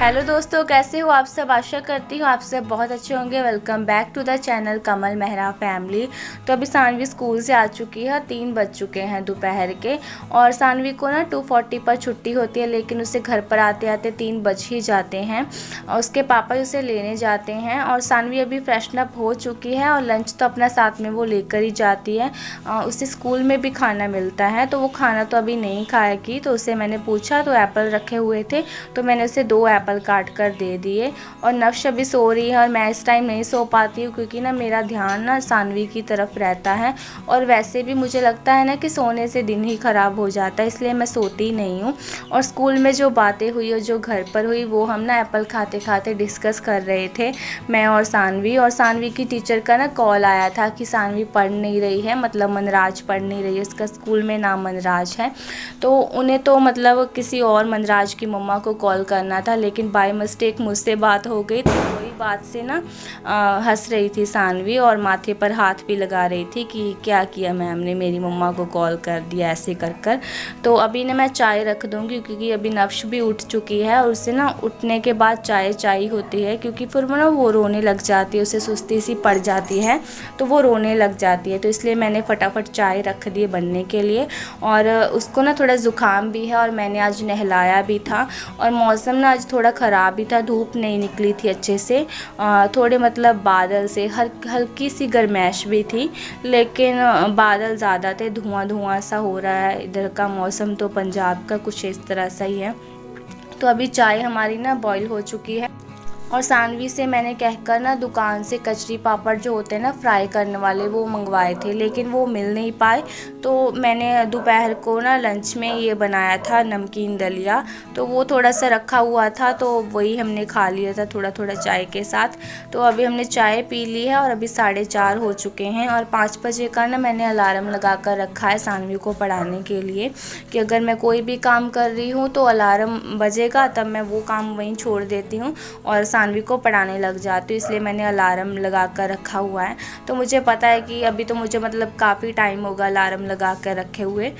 Hello दोस्तों, कैसे हो आप सब। आशा करती हूँ आप सब बहुत अच्छे होंगे। Welcome back to the channel Kamal Mehra family. तो अभी सानवी स्कूल से आ चुकी है, 3 बज चुके हैं दोपहर के। और सानवी को ना 2:40 पर छुट्टी होती है, लेकिन उसे घर पर आते आते 3 बज ही जाते हैं। और उसके पापा उसे लेने जाते हैं। और सानवी अभी फ्रेशन अप हो चुकी है और लंच तो अपना साथ में वो लेकर ही जाती है। उसे स्कूल में भी खाना मिलता है, तो वो खाना तो अभी नहीं खाएगी। तो उसे मैंने पूछा तो एप्पल रखे हुए थे, तो मैंने उसे 2 एप्पल काट कर दे दिए। और नफ्श अभी सो रही है और मैं इस टाइम नहीं सो पाती हूँ, क्योंकि ना मेरा ध्यान ना सानवी की तरफ रहता है। और वैसे भी मुझे लगता है ना कि सोने से दिन ही ख़राब हो जाता है, इसलिए मैं सोती नहीं हूँ। और स्कूल में जो बातें हुई और जो घर पर हुई वो हम ना एप्पल खाते खाते डिस्कस कर रहे थे, मैं और सानवी की टीचर का ना कॉल आया था कि सानवी पढ़ नहीं रही है, मतलब मनराज पढ़ नहीं रही है। उसका स्कूल में नाम मनराज है। तो उन्हें तो मतलब किसी और मनराज की मम्मा को कॉल करना था, लेकिन बाय मिस्टेक मुझसे बात हो गई। तो वही बात से ना हंस रही थी सानवी और माथे पर हाथ भी लगा रही थी कि क्या किया मैम ने, मेरी मम्मा को कॉल कर दिया ऐसे कर कर। तो अभी ना मैं चाय रख दूँगी, क्योंकि अभी नफ्श भी उठ चुकी है और उससे ना उठने के बाद चाय चाहिए होती है, क्योंकि फिर वो ना वो रोने लग जाती है, उसे सुस्ती सी पड़ जाती है तो वो रोने लग जाती है। तो इसलिए मैंने फटाफट चाय रख दी बनने के लिए। और उसको ना थोड़ा ज़ुकाम भी है और मैंने आज नहलाया भी था। और मौसम ना आज थोड़ा ख़राब भी था, धूप नहीं निकली थी अच्छे से, थोड़े मतलब बादल से हल्की सी गर्मैश भी थी, लेकिन बादल ज़्यादा थे, धुआं धुआं सा हो रहा है। इधर का मौसम तो पंजाब का कुछ इस तरह सा ही है। तो अभी चाय हमारी ना बॉईल हो चुकी है। और सानवी से मैंने कहकर ना दुकान से कचरी पापड़ जो होते हैं ना फ्राई करने वाले, वो मंगवाए थे, लेकिन वो मिल नहीं पाए। तो मैंने दोपहर को ना लंच में ये बनाया था नमकीन दलिया, तो वो थोड़ा सा रखा हुआ था, तो वही हमने खा लिया था थोड़ा थोड़ा चाय के साथ। तो अभी हमने चाय पी ली है और अभी 4:30 हो चुके हैं। और 5 बजे का ना मैंने अलार्म लगा कर रखा है सानवी को पढ़ाने के लिए, कि अगर मैं कोई भी काम कर रही हूँ तो अलार्म बजेगा, तब मैं वो काम वहीं छोड़ देती हूँ और सानवी को पढ़ाने लग जाती हूँ। इसलिए मैंने अलार्म लगा कर रखा हुआ है। तो मुझे पता है कि अभी तो मुझे मतलब काफ़ी टाइम होगा अलार्म लगा कर रखे हुए,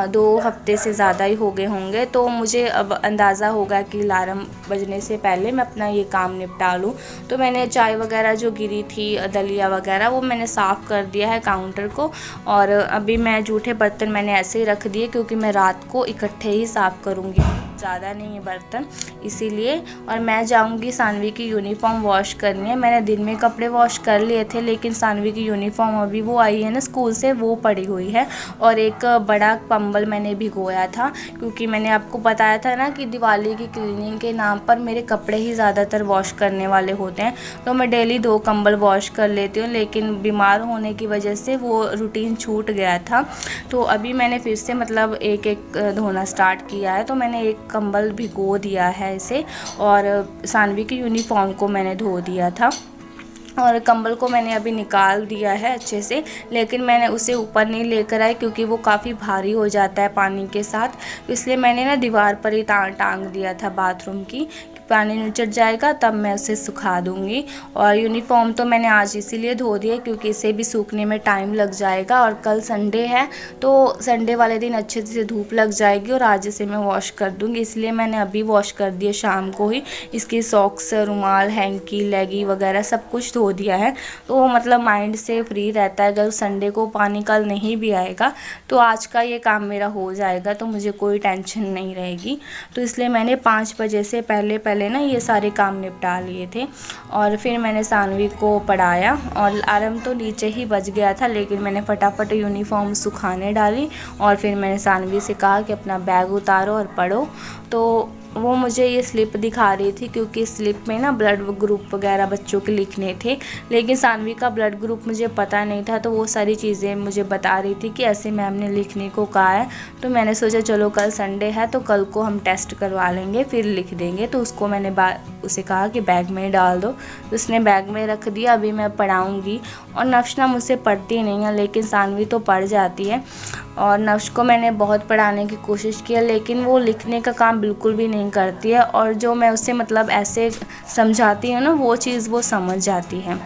2 हफ्ते से ज़्यादा ही हो गए होंगे। तो मुझे अब अंदाज़ा होगा कि अलार्म बजने से पहले मैं अपना ये काम निपटा लूँ। तो मैंने चाय वगैरह जो गिरी थी, दलिया वगैरह, वो मैंने साफ़ कर दिया है काउंटर को। और अभी मैं जूठे बर्तन मैंने ऐसे ही रख दिए, क्योंकि मैं रात को इकट्ठे ही साफ़ करूँगी, ज़्यादा नहीं है बर्तन इसीलिए। और मैं जाऊंगी सानवी की यूनिफॉर्म वॉश करनी है। मैंने दिन में कपड़े वॉश कर लिए थे, लेकिन सानवी की यूनिफॉर्म अभी वो आई है ना स्कूल से, वो पड़ी हुई है। और एक बड़ा कंबल मैंने भिगोया था, क्योंकि मैंने आपको बताया था ना कि दिवाली की क्लीनिंग के नाम पर मेरे कपड़े ही ज़्यादातर वॉश करने वाले होते हैं। तो मैं डेली 2 कंबल वॉश कर लेती हूँ, लेकिन बीमार होने की वजह से वो रूटीन छूट गया था। तो अभी मैंने फिर से मतलब एक एक धोना स्टार्ट किया है। तो मैंने एक कंबल भिगो दिया है इसे, और सानवी की यूनिफॉर्म को मैंने धो दिया था। और कंबल को मैंने अभी निकाल दिया है अच्छे से, लेकिन मैंने उसे ऊपर नहीं लेकर आई, क्योंकि वो काफ़ी भारी हो जाता है पानी के साथ। तो इसलिए मैंने ना दीवार पर ही टांग दिया था बाथरूम की, पानी नीचे जाएगा तब मैं उसे सुखा दूँगी। और यूनिफॉर्म तो मैंने आज इसीलिए धो दिया, क्योंकि इसे भी सूखने में टाइम लग जाएगा। और कल संडे है, तो संडे वाले दिन अच्छे से धूप लग जाएगी और आज इसे मैं वॉश कर दूँगी, इसलिए मैंने अभी वॉश कर दिया शाम को ही। इसकी सॉक्स, रुमाल, हैंकी, लेगी वगैरह सब कुछ धो दिया है। तो मतलब माइंड से फ्री रहता है, अगर संडे को पानी कल नहीं भी आएगा तो आज का ये काम मेरा हो जाएगा, तो मुझे कोई टेंशन नहीं रहेगी। तो इसलिए मैंने 5 बजे से पहले ना ये सारे काम निपटा लिए थे। और फिर मैंने सानवी को पढ़ाया, और अलार्म तो नीचे ही बज गया था, लेकिन मैंने फटाफट यूनिफॉर्म सुखाने डाली। और फिर मैंने सानवी से कहा कि अपना बैग उतारो और पढ़ो। तो वो मुझे ये स्लिप दिखा रही थी, क्योंकि स्लिप में ना ब्लड ग्रुप वगैरह बच्चों के लिखने थे, लेकिन सानवी का ब्लड ग्रुप मुझे पता नहीं था। तो वो सारी चीज़ें मुझे बता रही थी कि ऐसे मैम ने लिखने को कहा है। तो मैंने सोचा चलो कल संडे है तो कल को हम टेस्ट करवा लेंगे, फिर लिख देंगे। तो उसको मैंने उसे कहा कि बैग में डाल दो, तो उसने बैग में रख दिया। अभी मैं पढ़ाऊँगी। और नफ्श ना मुझसे पढ़ती नहीं है, लेकिन सानवी तो पढ़ जाती है। और नफ्श को मैंने बहुत पढ़ाने की कोशिश की है, लेकिन वो लिखने का काम बिल्कुल भी नहीं करती है। और जो मैं उसे मतलब ऐसे समझाती हूँ ना, वो चीज़ वो समझ जाती है।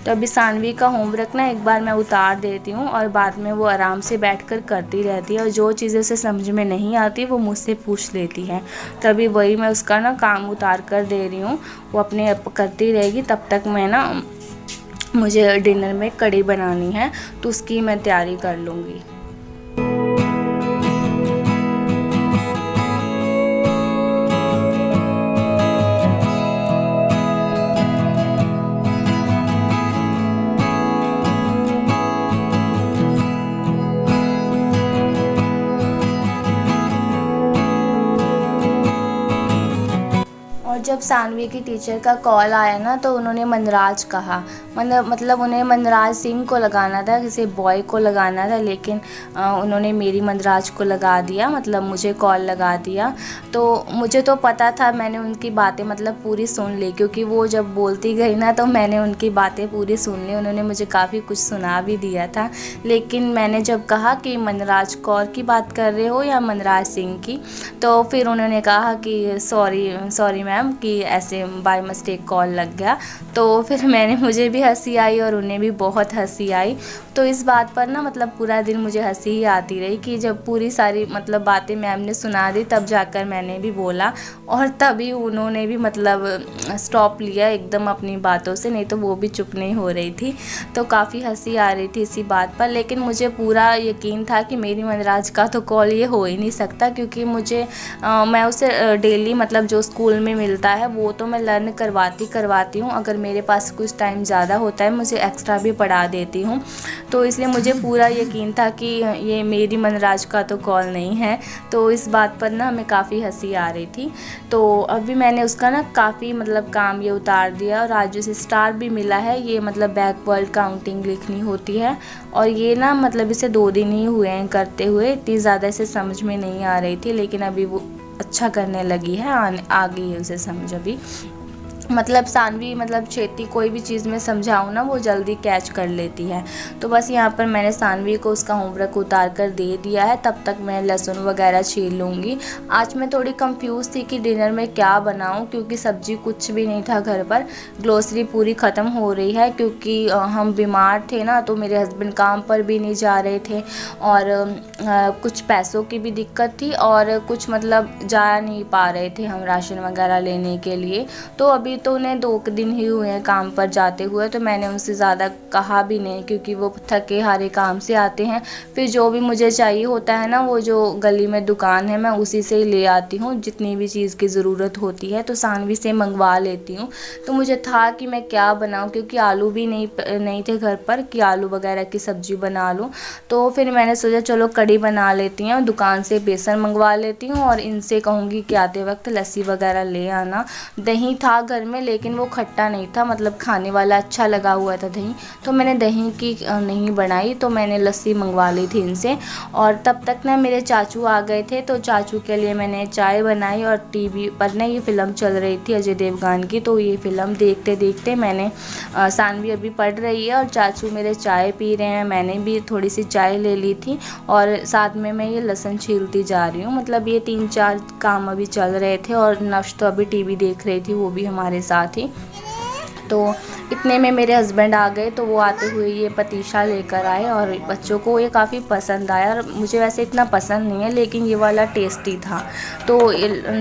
तो अभी सानवी का होमवर्क ना एक बार मैं उतार देती हूँ और बाद में वो आराम से बैठकर करती रहती है। और जो चीज़ें उसे समझ में नहीं आती वो मुझसे पूछ लेती है। तभी वही मैं उसका ना काम उतार कर दे रही हूँ, वो अपने आप करती रहेगी। तब तक मैं ना, मुझे डिनर में कढ़ी बनानी है, तो उसकी मैं तैयारी कर लूँगी। और जब सानवी की टीचर का कॉल आया ना, तो उन्होंने मनराज कहा। मतलब उन्हें मनराज सिंह को लगाना था, किसी बॉय को लगाना था, लेकिन उन्होंने मेरी मनराज को लगा दिया, मतलब मुझे कॉल लगा दिया। तो मुझे तो पता था, मैंने उनकी बातें मतलब पूरी सुन ली, क्योंकि वो जब बोलती गई ना तो मैंने उनकी बातें पूरी सुन ली। उन्होंने मुझे काफ़ी कुछ सुना भी दिया था। लेकिन मैंने जब कहा कि मनराज कौर की बात कर रहे हो या मनराज सिंह की, तो फिर उन्होंने कहा कि सॉरी मैम, कि ऐसे बाय मिस्टेक कॉल लग गया। तो फिर मुझे भी हंसी आई और उन्हें भी बहुत हंसी आई। तो इस बात पर ना मतलब पूरा दिन मुझे हंसी ही आती रही कि जब पूरी सारी मतलब बातें मैम ने सुना दी, तब जाकर मैंने भी बोला, और तभी उन्होंने भी मतलब स्टॉप लिया एकदम अपनी बातों से, नहीं तो वो भी चुप नहीं हो रही थी। तो काफ़ी हंसी आ रही थी इसी बात पर। लेकिन मुझे पूरा यकीन था कि मेरी मनराज का तो कॉल ये हो ही नहीं सकता, क्योंकि मैं उसे डेली मतलब जो स्कूल में मिलता है वो तो मैं लर्न करवाती हूँ। अगर मेरे पास कुछ टाइम ज़्यादा होता है, मुझे एक्स्ट्रा भी पढ़ा देती हूँ। तो इसलिए मुझे पूरा यकीन था कि ये मेरी मनराज का तो कॉल नहीं है। तो इस बात पर ना हमें काफ़ी हंसी आ रही थी। तो अभी मैंने उसका ना काफ़ी मतलब काम ये उतार दिया, और आज उसे स्टार भी मिला है। ये मतलब बैकवर्ड काउंटिंग लिखनी होती है, और ये ना मतलब इसे 2 दिन ही हुए हैं करते हुए। इतनी ज़्यादा इसे समझ में नहीं आ रही थी, लेकिन अभी वो अच्छा करने लगी है, आ गई है उसे समझ अभी। मतलब सानवी मतलब छेती कोई भी चीज़ में समझाऊँ ना, वो जल्दी कैच कर लेती है। तो बस यहाँ पर मैंने सानवी को उसका होमवर्क उतार कर दे दिया है। तब तक मैं लहसुन वगैरह छील लूँगी। आज मैं थोड़ी कंफ्यूज थी कि डिनर में क्या बनाऊँ, क्योंकि सब्जी कुछ भी नहीं था घर पर। ग्रोसरी पूरी ख़त्म हो रही है, क्योंकि हम बीमार थे ना, तो मेरे हस्बैंड काम पर भी नहीं जा रहे थे, और कुछ पैसों की भी दिक्कत थी, और कुछ मतलब जा नहीं पा रहे थे हम राशन वगैरह लेने के लिए। तो अभी तो उन्हें 2 दिन ही हुए हैं काम पर जाते हुए, तो मैंने उनसे ज़्यादा कहा भी नहीं, क्योंकि वो थके हारे काम से आते हैं। फिर जो भी मुझे चाहिए होता है ना, वो जो गली में दुकान है, मैं उसी से ही ले आती हूँ। जितनी भी चीज़ की ज़रूरत होती है तो सानवी से मंगवा लेती हूँ। तो मुझे था कि मैं क्या बनाऊँ, क्योंकि आलू भी नहीं थे घर पर कि आलू वगैरह की सब्ज़ी बना लूँ। तो फिर मैंने सोचा चलो कढ़ी बना लेती हूँ, दुकान से बेसन मंगवा लेती हूँ, और इनसे कहूँगी कि आते वक्त लस्सी वगैरह ले आना। दही था घर में, लेकिन वो खट्टा नहीं था, मतलब खाने वाला अच्छा लगा हुआ था दही। तो मैंने दही की नहीं बनाई, तो मैंने लस्सी मंगवा ली थी इनसे। और तब तक ना मेरे चाचू आ गए थे, तो चाचू के लिए मैंने चाय बनाई। और टीवी पर ना ये फ़िल्म चल रही थी अजय देवगन की, तो ये फ़िल्म देखते देखते मैंने सानवी अभी पढ़ रही है और चाचू मेरे चाय पी रहे हैं। मैंने भी थोड़ी सी चाय ले ली थी, और साथ में मैं ये लहसुन छीलती जा रही हूँ। मतलब ये 3-4 काम अभी चल रहे थे, और नफ्श तो अभी टीवी देख रही थी, वो भी हमारे साथ ही। तो इतने में मेरे हस्बैंड आ गए, तो वो आते हुए ये पतीशा लेकर आए, और बच्चों को ये काफ़ी पसंद आया। और मुझे वैसे इतना पसंद नहीं है, लेकिन ये वाला टेस्टी था। तो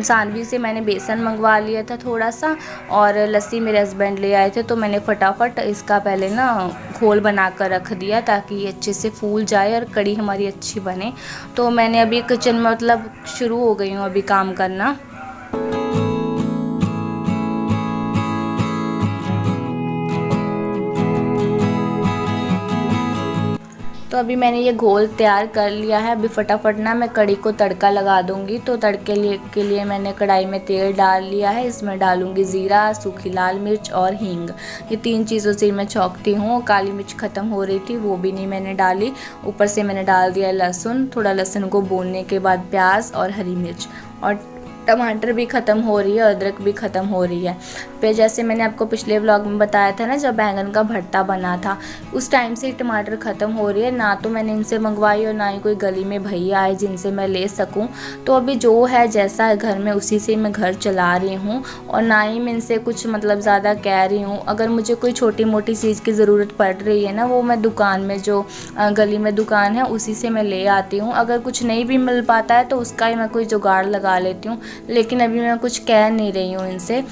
सानवी से मैंने बेसन मंगवा लिया था थोड़ा सा, और लस्सी मेरे हस्बैंड ले आए थे। तो मैंने फटाफट इसका पहले ना घोल बना कर रख दिया, ताकि ये अच्छे से फूल जाए और कढ़ी हमारी अच्छी बने। तो मैंने अभी किचन में मतलब शुरू हो गई हूँ अभी काम करना। तो अभी मैंने ये घोल तैयार कर लिया है। अभी फटाफट ना मैं कढ़ी को तड़का लगा दूंगी। तो तड़के के लिए मैंने कढ़ाई में तेल डाल लिया है। इसमें डालूंगी ज़ीरा, सूखी लाल मिर्च और हींग। ये 3 चीज़ों से मैं छौंकती हूँ। काली मिर्च ख़त्म हो रही थी, वो भी नहीं मैंने डाली। ऊपर से मैंने डाल दिया लहसुन। थोड़ा लहसुन को भूनने के बाद प्याज और हरी मिर्च, और टमाटर भी ख़त्म हो रही है, अदरक भी ख़त्म हो रही है। फिर जैसे मैंने आपको पिछले व्लॉग में बताया था ना, जब बैंगन का भरता बना था, उस टाइम से टमाटर ख़त्म हो रही है। ना तो मैंने इनसे मंगवाई और ना ही कोई गली में भैया आए जिनसे मैं ले सकूं। तो अभी जो है जैसा है घर में उसी से मैं घर चला रही हूँ, और ना ही मैं इनसे कुछ मतलब ज़्यादा कह रही हूँ। अगर मुझे कोई छोटी मोटी चीज़ की ज़रूरत पड़ रही है ना, वो मैं दुकान में, जो गली में दुकान है उसी से मैं ले आती हूँ। अगर कुछ नहीं भी मिल पाता है तो उसका ही मैं कोई जुगाड़ लगा लेती हूँ। लेकिन अभी मैं कुछ कह नहीं रही हूँ इनसे।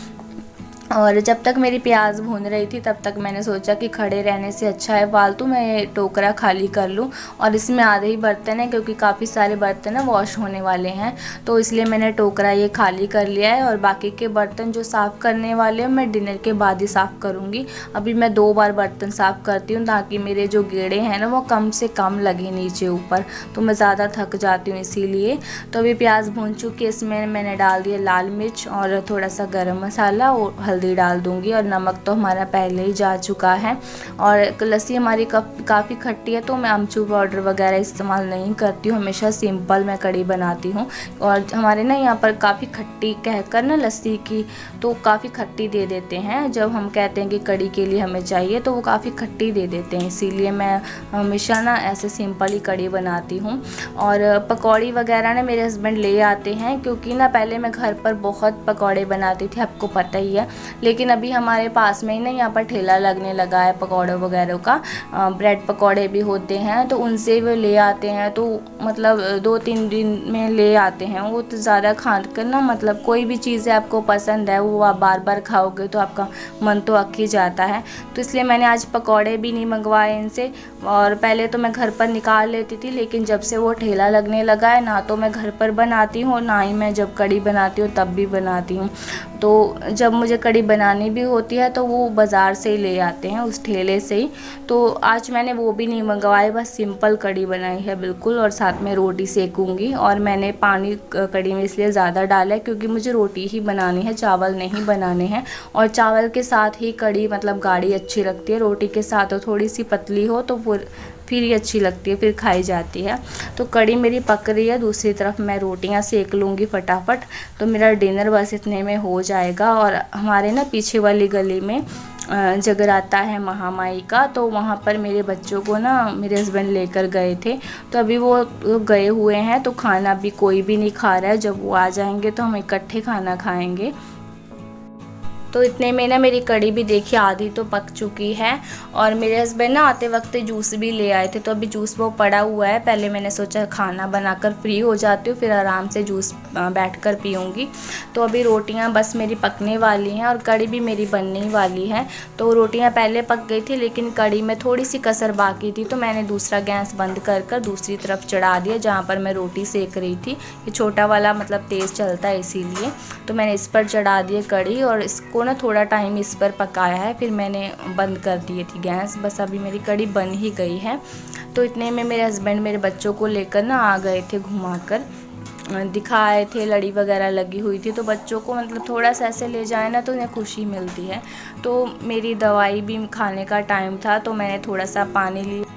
और जब तक मेरी प्याज भून रही थी तब तक मैंने सोचा कि खड़े रहने से अच्छा है फालतू मैं टोकरा खाली कर लूँ। और इसमें आधे ही बर्तन है, क्योंकि काफ़ी सारे बर्तन है वॉश होने वाले हैं, तो इसलिए मैंने टोकरा ये खाली कर लिया है। और बाकी के बर्तन जो साफ़ करने वाले हैं मैं डिनर के बाद ही साफ़ करूँगी। अभी मैं 2 बार बर्तन साफ़ करती हूँ, ताकि मेरे जो गेड़े हैं ना वो कम से कम लगे नीचे ऊपर, तो मैं ज़्यादा थक जाती हूँ इसीलिए। तो अभी प्याज भून चुकी है, इसमें मैंने डाल दिया लाल मिर्च और थोड़ा सा गरम मसाला और हल्दी डाल दूंगी। और नमक तो हमारा पहले ही जा चुका है। और लस्सी हमारी काफ़ी खट्टी है, तो मैं अमचूर पाउडर वगैरह इस्तेमाल नहीं करती हूँ, हमेशा सिंपल मैं कढ़ी बनाती हूँ। और हमारे ना यहाँ पर काफ़ी खट्टी कहकर ना लस्सी की, तो काफ़ी खट्टी दे देते हैं। जब हम कहते हैं कि कढ़ी के लिए हमें चाहिए तो वो काफ़ी खट्टी दे देते हैं, इसीलिए मैं हमेशा ना ऐसे सिंपल ही कढ़ी बनाती हूँ। और पकौड़ी वगैरह ना मेरे हस्बैंड ले आते हैं, क्योंकि ना पहले मैं घर पर बहुत पकौड़े बनाती थी, आपको पता ही है। लेकिन अभी हमारे पास में ही ना यहाँ पर ठेला लगने लगा है पकौड़े वगैरह का, ब्रेड पकौड़े भी होते हैं, तो उनसे वो ले आते हैं। तो मतलब 2-3 दिन में ले आते हैं वो, तो ज़्यादा खा कर ना, मतलब कोई भी चीज़ें आपको पसंद है वो आप बार बार खाओगे तो आपका मन तो अक ही जाता है। तो इसलिए मैंने आज पकौड़े भी नहीं मंगवाए इनसे। और पहले तो मैं घर पर निकाल लेती थी, लेकिन जब से वो ठेला लगने लगा है ना, तो मैं घर पर बनाती हूँ, ना ही मैं जब कढ़ी बनाती हूँ तब भी बनाती हूँ। तो जब मुझे कढ़ी बनानी भी होती है तो वो बाज़ार से ही ले आते हैं, उस ठेले से ही। तो आज मैंने वो भी नहीं मंगवाए, बस सिंपल कढ़ी बनाई है बिल्कुल, और साथ में रोटी सेकूंगी। और मैंने पानी कढ़ी में इसलिए ज़्यादा डाला है क्योंकि मुझे रोटी ही बनानी है, चावल नहीं बनाने हैं। और चावल के साथ ही कढ़ी मतलब गाढ़ी अच्छी लगती है, रोटी के साथ तो थोड़ी सी पतली हो तो फिर ही अच्छी लगती है, फिर खाई जाती है। तो कढ़ी मेरी पक रही है, दूसरी तरफ मैं रोटियां सेक लूँगी फटाफट, तो मेरा डिनर बस इतने में हो जाएगा। और हमारे ना पीछे वाली गली में जगराता है महामाई का, तो वहाँ पर मेरे बच्चों को ना मेरे हस्बैंड लेकर गए थे, तो अभी वो गए हुए हैं, तो खाना भी कोई भी नहीं खा रहा है। जब वो आ जाएंगे तो हम इकट्ठे खाना खाएंगे। तो इतने में ना मेरी कढ़ी भी देखिए आधी तो पक चुकी है। और मेरे हस्बैंड ना आते वक्त जूस भी ले आए थे, तो अभी जूस वो पड़ा हुआ है। पहले मैंने सोचा खाना बनाकर फ्री हो जाती हूँ, फिर आराम से जूस बैठकर पीऊँगी। तो अभी रोटियाँ बस मेरी पकने वाली हैं और कढ़ी भी मेरी बनने वाली है। तो रोटियाँ पहले पक गई थी, लेकिन कढ़ी में थोड़ी सी कसर बाकी थी, तो मैंने दूसरा गैस बंद कर दूसरी तरफ चढ़ा दिया, जहाँ पर मैं रोटी सेक रही थी। ये छोटा वाला मतलब तेज़ चलता है, इसीलिए तो मैंने इस पर चढ़ा दिए कढ़ी, और इसको ना थोड़ा टाइम इस पर पकाया है, फिर मैंने बंद कर दिए थी गैस। बस अभी मेरी कढ़ी बन ही गई है। तो इतने में मेरे हस्बैंड मेरे बच्चों को लेकर ना आ गए थे, घुमाकर दिखाए थे, लड़ी वगैरह लगी हुई थी, तो बच्चों को मतलब थोड़ा सा ऐसे ले जाए ना तो उन्हें खुशी मिलती है। तो मेरी दवाई भी खाने का टाइम था, तो मैंने थोड़ा सा पानी लिया,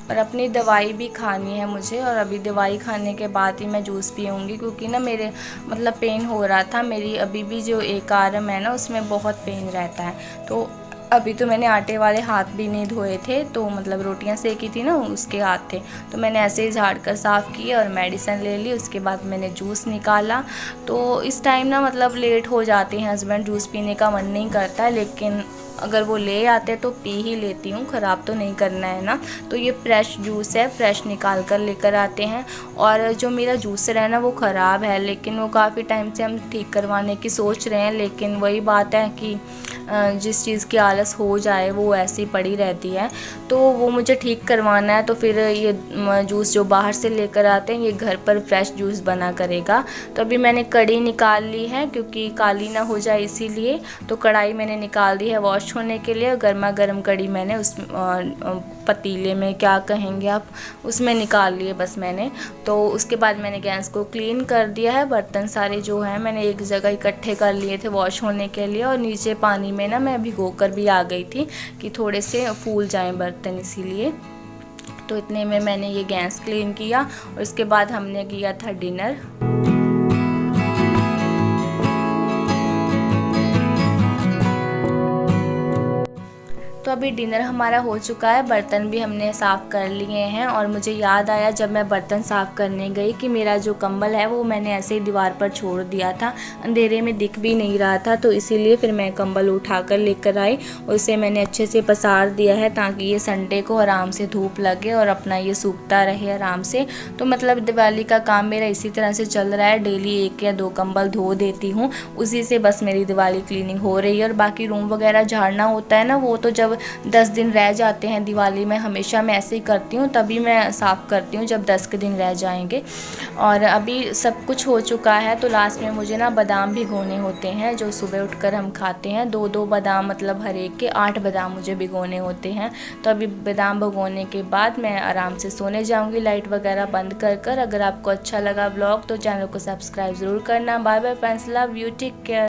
और अपनी दवाई भी खानी है मुझे। और अभी दवाई खाने के बाद ही मैं जूस पीऊँगी, क्योंकि ना मेरे मतलब पेन हो रहा था, मेरी अभी भी जो एक आर्म है ना उसमें बहुत पेन रहता है। तो अभी तो मैंने आटे वाले हाथ भी नहीं धोए थे, तो मतलब रोटियां सेकी थी ना उसके हाथ थे, तो मैंने ऐसे ही झाड़ कर साफ़ किए और मेडिसिन ले ली। उसके बाद मैंने जूस निकाला। तो इस टाइम ना मतलब लेट हो जाते हैं हस्बैंड, जूस पीने का मन नहीं करता है, लेकिन अगर वो ले आते तो पी ही लेती हूँ, ख़राब तो नहीं करना है ना। तो ये फ्रेश जूस है, फ्रेश निकाल कर लेकर आते हैं। और जो मेरा जूसर है ना वो ख़राब है, लेकिन वो काफ़ी टाइम से हम ठीक करवाने की सोच रहे हैं, लेकिन वही बात है कि जिस चीज़ की आलस हो जाए वो ऐसी पड़ी रहती है। तो वो मुझे ठीक करवाना है, तो फिर ये जूस जो बाहर से लेकर आते हैं ये घर पर फ्रेश जूस बना करेगा। तो अभी मैंने कढ़ी निकाल ली है, क्योंकि काली ना हो जाए इसीलिए। तो कढ़ाई मैंने निकाल दी है वॉश होने के लिए, गर्मा गर्म कढ़ी मैंने उस पतीले में, क्या कहेंगे आप, उसमें निकाल लिए बस मैंने। तो उसके बाद मैंने गैस को क्लीन कर दिया है, बर्तन सारे जो हैं मैंने एक जगह इकट्ठे कर लिए थे वॉश होने के लिए। और नीचे पानी में ना मैं भिगो कर भी आ गई थी कि थोड़े से फूल जाएं बर्तन, इसीलिए। तो इतने में मैंने ये गैस क्लीन किया, और इसके बाद हमने किया था डिनर। अभी डिनर हमारा हो चुका है, बर्तन भी हमने साफ़ कर लिए हैं और मुझे याद आया जब मैं बर्तन साफ़ करने गई कि मेरा जो कंबल है वो मैंने ऐसे ही दीवार पर छोड़ दिया था, अंधेरे में दिख भी नहीं रहा था, तो इसीलिए फिर मैं कंबल उठाकर लेकर आई। उसे मैंने अच्छे से पसार दिया है ताकि ये संडे को आराम से धूप लगे और अपना ये सूखता रहे आराम से। तो मतलब दिवाली का काम मेरा इसी तरह से चल रहा है, डेली 1 या 2 कंबल धो देती हूँ, उसी से बस मेरी दिवाली क्लीनिंग हो रही है। और बाकी रूम वगैरह झाड़ना होता है ना, वो तो जब 10 दिन रह जाते हैं दिवाली में, हमेशा मैं ऐसे ही करती हूँ, तभी मैं साफ़ करती हूँ जब 10 के दिन रह जाएंगे। और अभी सब कुछ हो चुका है, तो लास्ट में मुझे ना बादाम भिगोने होते हैं जो सुबह उठकर हम खाते हैं, 2-2 बादाम, मतलब हर एक के 8 बादाम मुझे भिगोने होते हैं। तो अभी बादाम भिगोने के बाद मैं आराम से सोने जाऊँगी लाइट वगैरह बंद कर। अगर आपको अच्छा लगा ब्लॉग तो चैनल को सब्सक्राइब ज़रूर करना। Bye bye friends, love you, take care.